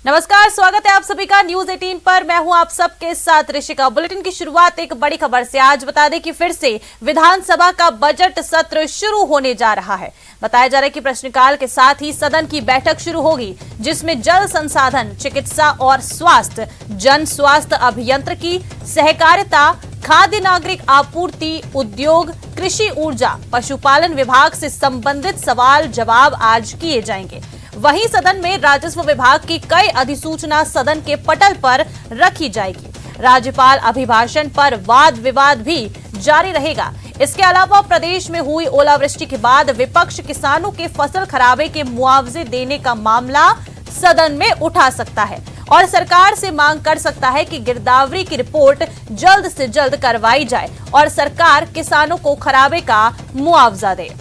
नमस्कार, स्वागत है आप सभी का न्यूज 18 पर। मैं हूं आप सबके साथ ऋषिका। बुलेटिन की शुरुआत एक बड़ी खबर से। आज बता दें कि फिर से विधानसभा का बजट सत्र शुरू होने जा रहा है। बताया जा रहा है कि प्रश्नकाल के साथ ही सदन की बैठक शुरू होगी, जिसमें जल संसाधन, चिकित्सा और स्वास्थ्य, जन स्वास्थ्य अभियंत्रिकी, सहकारिता, खाद्य नागरिक आपूर्ति, उद्योग, कृषि, ऊर्जा, पशुपालन विभाग से संबंधित सवाल जवाब आज किए जाएंगे। वहीं सदन में राजस्व विभाग की कई अधिसूचना सदन के पटल पर रखी जाएगी। राज्यपाल अभिभाषण पर वाद विवाद भी जारी रहेगा। इसके अलावा प्रदेश में हुई ओलावृष्टि के बाद विपक्ष किसानों के फसल खराबे के मुआवजे देने का मामला सदन में उठा सकता है और सरकार से मांग कर सकता है कि गिरदावरी की रिपोर्ट जल्द से जल्द करवाई जाए और सरकार किसानों को खराबे का मुआवजा दे।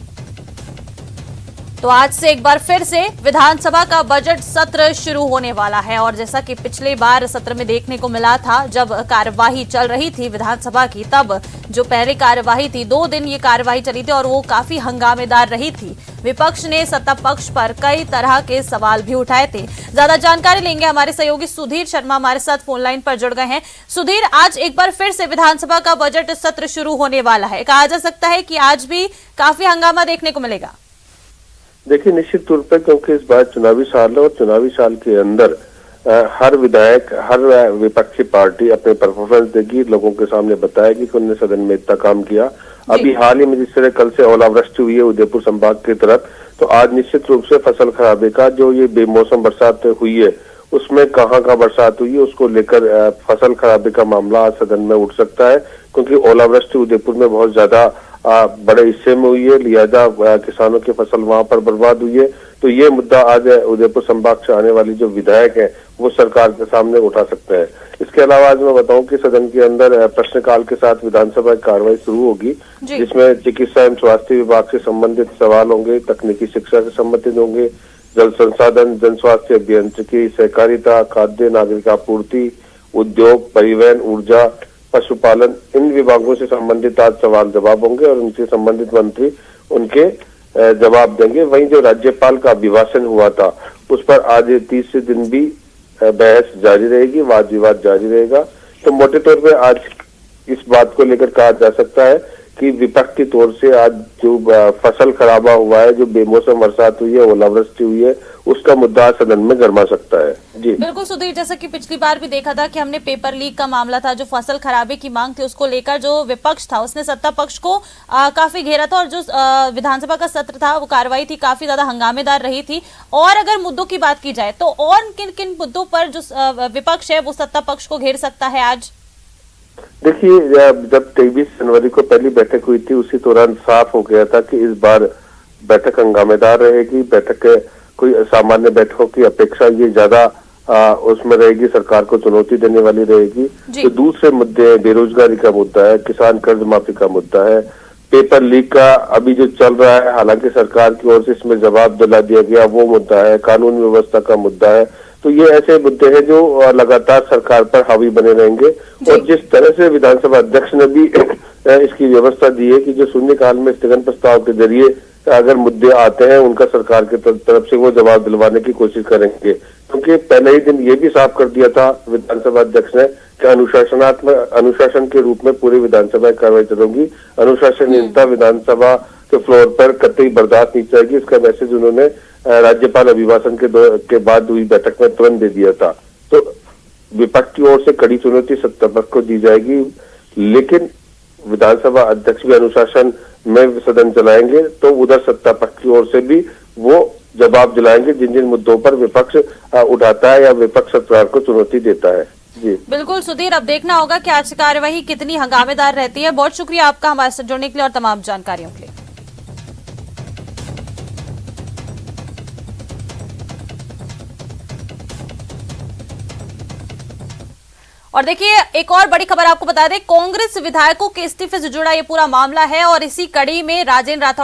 तो आज से एक बार फिर से विधानसभा का बजट सत्र शुरू होने वाला है और जैसा कि पिछले बार सत्र में देखने को मिला था, जब कार्यवाही चल रही थी विधानसभा की, तब जो पहली कार्यवाही थी 2 दिन ये कार्यवाही चली थी और वो काफी हंगामेदार रही थी। विपक्ष ने सत्ता पक्ष पर कई तरह के सवाल भी उठाए थे। ज्यादा जानकारी लेंगे, हमारे सहयोगी सुधीर शर्मा हमारे साथ फोन लाइन पर जुड़ गए हैं। सुधीर, आज एक बार फिर से विधानसभा का बजट सत्र शुरू होने वाला है। कहा जा सकता है कि आज भी काफी हंगामा देखने को मिलेगा। देखिए, निश्चित तौर पर क्योंकि इस बार चुनावी साल है और चुनावी साल के अंदर हर विधायक, हर विपक्षी पार्टी अपने परफॉर्मेंस देगी, लोगों के सामने बताएगी कि उन्होंने सदन में इतना काम किया। अभी हाल ही में जिस तरह कल से ओलावृष्टि हुई है उदयपुर संभाग की तरफ, तो आज निश्चित रूप से फसल खराबे का जो ये बेमौसम बरसात हुई है उसमें कहाँ बरसात हुई है उसको लेकर फसल खराबे का मामला आज सदन में उठ सकता है, क्योंकि ओलावृष्टि उदयपुर में बहुत ज्यादा बड़े हिस्से में हुई है, लिहाजा किसानों की फसल वहां पर बर्बाद हुई है। तो ये मुद्दा आज उदयपुर संभाग से आने वाली जो विधायक है वो सरकार के सामने उठा सकते हैं। इसके अलावा आज मैं बताऊं कि सदन के अंदर प्रश्नकाल के साथ विधानसभा की कार्रवाई शुरू होगी, जिसमें चिकित्सा एवं स्वास्थ्य विभाग से संबंधित सवाल होंगे, तकनीकी शिक्षा से संबंधित होंगे, जल संसाधन, जन स्वास्थ्य अभियंत्रिकी, सहकारिता, खाद्य नागरिक आपूर्ति, उद्योग, परिवहन, ऊर्जा, पशुपालन, इन विभागों से संबंधित आज सवाल जवाब होंगे और उनसे संबंधित मंत्री उनके जवाब देंगे। वहीं जो राज्यपाल का अभिभाषण हुआ था उस पर आज तीसरे दिन भी बहस जारी रहेगी, वाद विवाद जारी रहेगा। तो मोटे तौर पे आज इस बात को लेकर कहा जा सकता है कि विपक्ष की तौर से आज जो फसल खराबा हुआ है, जो बेमौसम बरसात हुई है, ओलावृष्टि हुई है, उसका मुद्दा सदन में गरमा सकता है। जी बिल्कुल सुधीर, जैसा कि पिछली बार भी देखा था कि हमने पेपर लीक का मामला था, जो फसल खराबे की मांग थी उसको लेकर जो विपक्ष था उसने सत्ता पक्ष को काफी घेरा था और जो विधानसभा का सत्र था वो कार्रवाई थी काफी ज्यादा हंगामेदार रही थी। और अगर मुद्दों की बात की जाए तो और किन किन मुद्दों पर जो विपक्ष है वो सत्ता पक्ष को घेर सकता है आज? देखिए, जब 23 जनवरी को पहली बैठक हुई थी उसी दौरान साफ हो गया था कि इस बार बैठक हंगामेदार रहेगी। बैठक कोई सामान्य बैठकों की अपेक्षा ये ज्यादा उसमें रहेगी, सरकार को चुनौती देने वाली रहेगी। तो दूसरे मुद्दे हैं, बेरोजगारी का मुद्दा है, किसान कर्ज माफी का मुद्दा है, पेपर लीक का अभी जो चल रहा है, हालांकि सरकार की ओर से इसमें जवाब दिला दिया गया, वो मुद्दा है, कानून व्यवस्था का मुद्दा है। तो ये ऐसे मुद्दे हैं जो लगातार सरकार पर हावी बने रहेंगे। और जिस तरह से विधानसभा अध्यक्ष ने भी इसकी व्यवस्था दी है कि जो शून्यकाल में स्थगन प्रस्ताव के जरिए अगर मुद्दे आते हैं उनका सरकार की तरफ से वो जवाब दिलवाने की कोशिश करेंगे, क्योंकि पहले ही दिन ये भी साफ कर दिया था विधानसभा अध्यक्ष ने कि अनुशासन के रूप में पूरी विधानसभा की कार्रवाई चलेगी। अनुशासनहीनता विधानसभा के फ्लोर पर कतई बर्दाश्त नहीं जाएगी, इसका मैसेज उन्होंने राज्यपाल अभिभाषण के बाद हुई बैठक में तुरंत दे दिया था। तो विपक्ष की ओर से कड़ी चुनौती सत्ता पक्ष को दी जाएगी, लेकिन विधानसभा अध्यक्ष भी अनुशासन में सदन चलाएंगे तो उधर सत्ता पक्ष की ओर से भी वो जवाब दिलाएंगे जिन जिन मुद्दों पर विपक्ष उठाता है या विपक्ष सरकार को चुनौती देता है। जी बिल्कुल सुधीर, अब देखना होगा कि आज की कार्यवाही कितनी हंगामेदार रहती है। बहुत शुक्रिया आपका हमारे साथ जुड़ने के लिए और तमाम जानकारियों के लिए। और देखिए, एक और बड़ी खबर आपको बता दें, कांग्रेस विधायकों के इस्तीफे से जुड़ा ये पूरा मामला है और इसी कड़ी में राजेंद्र राठौड़